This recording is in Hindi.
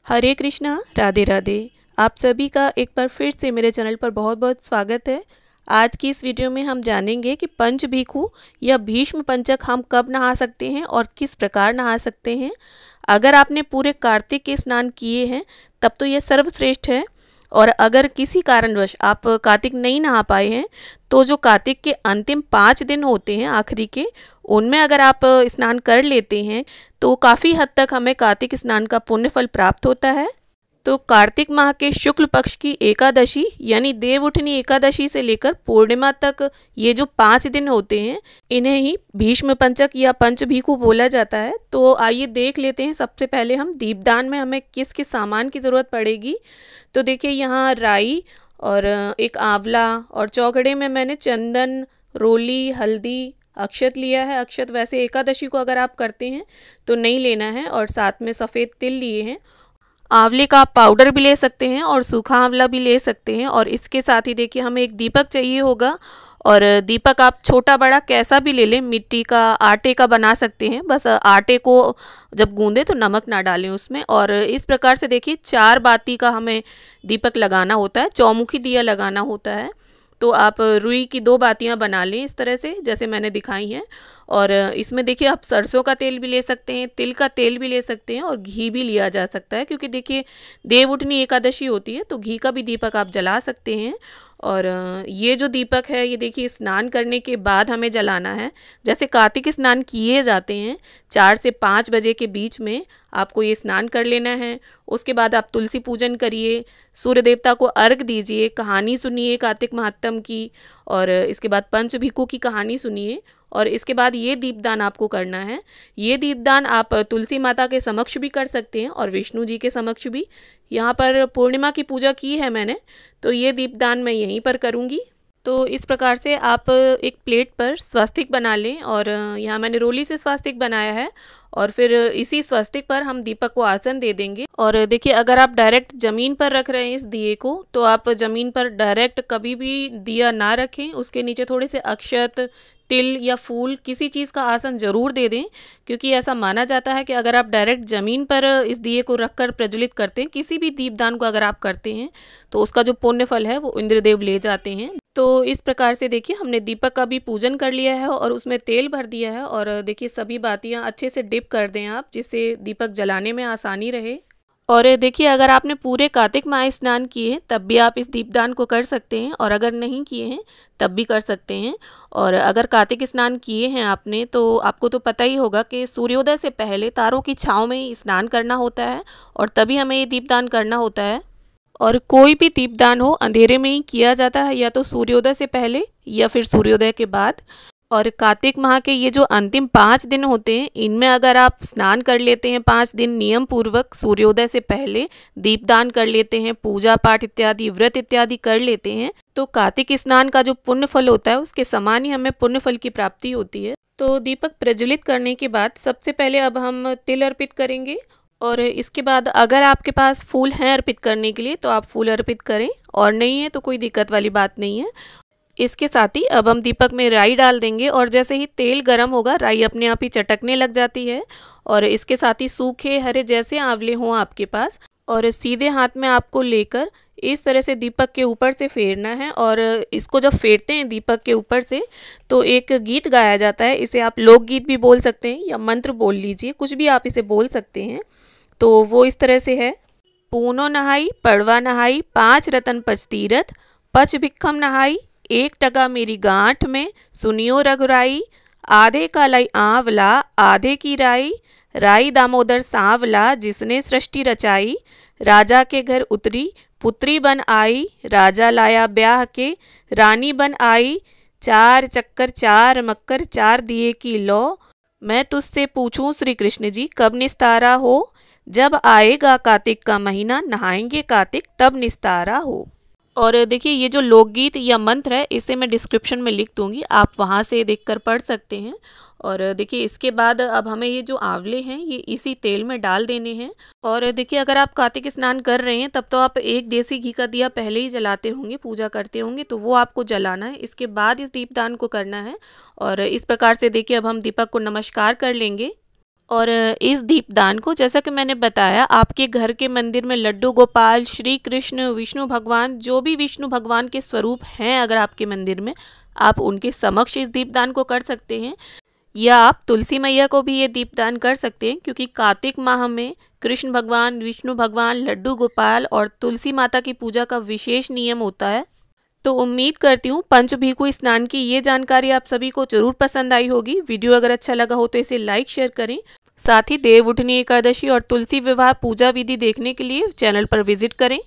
हरे कृष्णा, राधे राधे। आप सभी का एक बार फिर से मेरे चैनल पर बहुत बहुत स्वागत है। आज की इस वीडियो में हम जानेंगे कि पंच भिखु या भीष्म पंचक हम कब नहा सकते हैं और किस प्रकार नहा सकते हैं। अगर आपने पूरे कार्तिक के स्नान किए हैं तब तो ये सर्वश्रेष्ठ है, और अगर किसी कारणवश आप कार्तिक नहीं नहा पाए हैं तो जो कार्तिक के अंतिम 5 दिन होते हैं आखिरी के, उनमें अगर आप स्नान कर लेते हैं तो काफ़ी हद तक हमें कार्तिक स्नान का पुण्य फल प्राप्त होता है। तो कार्तिक माह के शुक्ल पक्ष की एकादशी यानी देव उठनी एकादशी से लेकर पूर्णिमा तक ये जो 5 दिन होते हैं, इन्हें ही भीष्म पंचक या पंच भिखु बोला जाता है। तो आइए देख लेते हैं सबसे पहले हम दीपदान में हमें किस किस सामान की ज़रूरत पड़ेगी। तो देखिए, यहाँ राई और एक आंवला और चौघड़े में मैंने चंदन, रोली, हल्दी, अक्षत लिया है। अक्षत वैसे एकादशी को अगर आप करते हैं तो नहीं लेना है। और साथ में सफ़ेद तिल लिए हैं। आंवले का आप पाउडर भी ले सकते हैं और सूखा आंवला भी ले सकते हैं। और इसके साथ ही देखिए, हमें एक दीपक चाहिए होगा। और दीपक आप छोटा बड़ा कैसा भी ले लें, मिट्टी का, आटे का बना सकते हैं। बस आटे को जब गूंदे तो नमक ना डालें उसमें। और इस प्रकार से देखिए 4 बाती का हमें दीपक लगाना होता है, चौमुखी दिया लगाना होता है। तो आप रुई की 2 बातियां बना लें इस तरह से जैसे मैंने दिखाई हैं। और इसमें देखिए आप सरसों का तेल भी ले सकते हैं, तिल का तेल भी ले सकते हैं और घी भी लिया जा सकता है, क्योंकि देखिए देव उठनी एकादशी होती है तो घी का भी दीपक आप जला सकते हैं। और ये जो दीपक है ये देखिए स्नान करने के बाद हमें जलाना है। जैसे कार्तिक स्नान किए जाते हैं 4 से 5 बजे के बीच में आपको ये स्नान कर लेना है। उसके बाद आप तुलसी पूजन करिए, सूर्य देवता को अर्घ दीजिए, कहानी सुनिए कार्तिक महात्म की, और इसके बाद पंच भिखु की कहानी सुनिए। और इसके बाद ये दीपदान आपको करना है। ये दीपदान आप तुलसी माता के समक्ष भी कर सकते हैं और विष्णु जी के समक्ष भी। यहाँ पर पूर्णिमा की पूजा की है मैंने, तो ये दीपदान मैं यहीं पर करूँगी। तो इस प्रकार से आप एक प्लेट पर स्वस्तिक बना लें, और यहाँ मैंने रोली से स्वस्तिक बनाया है। और फिर इसी स्वस्तिक पर हम दीपक को आसन दे देंगे। और देखिए, अगर आप डायरेक्ट ज़मीन पर रख रहे हैं इस दिए को, तो आप ज़मीन पर डायरेक्ट कभी भी दिया ना रखें। उसके नीचे थोड़े से अक्षत, तिल या फूल, किसी चीज़ का आसन ज़रूर दे दें, क्योंकि ऐसा माना जाता है कि अगर आप डायरेक्ट ज़मीन पर इस दिए को रखकर प्रज्वलित करते हैं, किसी भी दीपदान को अगर आप करते हैं, तो उसका जो पुण्य फल है वो इंद्रदेव ले जाते हैं। तो इस प्रकार से देखिए हमने दीपक का भी पूजन कर लिया है और उसमें तेल भर दिया है। और देखिए सभी बातियाँ अच्छे से डिप कर दें आप, जिससे दीपक जलाने में आसानी रहे। और देखिए, अगर आपने पूरे कार्तिक माह स्नान किए हैं तब भी आप इस दीपदान को कर सकते हैं, और अगर नहीं किए हैं तब भी कर सकते हैं। और अगर कार्तिक स्नान किए हैं आपने तो आपको तो पता ही होगा कि सूर्योदय से पहले तारों की छाँव में ही स्नान करना होता है, और तभी हमें ये दीपदान करना होता है। और कोई भी दीपदान हो अंधेरे में ही किया जाता है, या तो सूर्योदय से पहले या फिर सूर्योदय के बाद। और कार्तिक माह के ये जो अंतिम 5 दिन होते हैं, इनमें अगर आप स्नान कर लेते हैं 5 दिन नियम पूर्वक, सूर्योदय से पहले दीपदान कर लेते हैं, पूजा पाठ इत्यादि, व्रत इत्यादि कर लेते हैं, तो कार्तिक स्नान का जो पुण्य फल होता है उसके समान ही हमें पुण्य फल की प्राप्ति होती है। तो दीपक प्रज्वलित करने के बाद सबसे पहले अब हम तिल अर्पित करेंगे। और इसके बाद अगर आपके पास फूल हैं अर्पित करने के लिए तो आप फूल अर्पित करें, और नहीं है तो कोई दिक्कत वाली बात नहीं है। इसके साथ ही अब हम दीपक में राई डाल देंगे, और जैसे ही तेल गर्म होगा राई अपने आप ही चटकने लग जाती है। और इसके साथ ही सूखे हरे जैसे आंवले हों आपके पास, और सीधे हाथ में आपको लेकर इस तरह से दीपक के ऊपर से फेरना है। और इसको जब फेरते हैं दीपक के ऊपर से तो एक गीत गाया जाता है। इसे आप लोकगीत भी बोल सकते हैं या मंत्र बोल लीजिए, कुछ भी आप इसे बोल सकते हैं। तो वो इस तरह से है। पूनो नहाई पड़वा नहाई 5 रतन पच तीरथ, पच भिक्खम नहाई 1 टका मेरी गांठ में, सुनियो रघुराई, आधे का लाई आंवला आधे की राई, राई दामोदर सांवला जिसने सृष्टि रचाई, राजा के घर उतरी पुत्री बन आई, राजा लाया ब्याह के रानी बन आई, 4 चक्कर 4 मक्कर 4 दिए की लो, मैं तुझसे पूछूं श्री कृष्ण जी कब निस्तारा हो, जब आएगा कार्तिक का महीना नहाएंगे कार्तिक तब निस्तारा हो। और देखिए, ये जो लोकगीत या मंत्र है इसे मैं डिस्क्रिप्शन में लिख दूंगी, आप वहाँ से देखकर पढ़ सकते हैं। और देखिए, इसके बाद अब हमें ये जो आंवले हैं ये इसी तेल में डाल देने हैं। और देखिए, अगर आप कार्तिक स्नान कर रहे हैं तब तो आप एक देसी घी का दिया पहले ही जलाते होंगे, पूजा करते होंगे, तो वो आपको जलाना है। इसके बाद इस दीपदान को करना है। और इस प्रकार से देखिए अब हम दीपक को नमस्कार कर लेंगे। और इस दीपदान को, जैसा कि मैंने बताया, आपके घर के मंदिर में लड्डू गोपाल, श्री कृष्ण, विष्णु भगवान, जो भी विष्णु भगवान के स्वरूप हैं अगर आपके मंदिर में, आप उनके समक्ष इस दीपदान को कर सकते हैं। या आप तुलसी मैया को भी ये दीपदान कर सकते हैं, क्योंकि कार्तिक माह में कृष्ण भगवान, विष्णु भगवान, लड्डू गोपाल और तुलसी माता की पूजा का विशेष नियम होता है। तो उम्मीद करती हूँ पंचभीखु स्नान की ये जानकारी आप सभी को जरूर पसंद आई होगी। वीडियो अगर अच्छा लगा हो तो इसे लाइक शेयर करें। साथ ही देवउठनी एकादशी और तुलसी विवाह पूजा विधि देखने के लिए चैनल पर विजिट करें।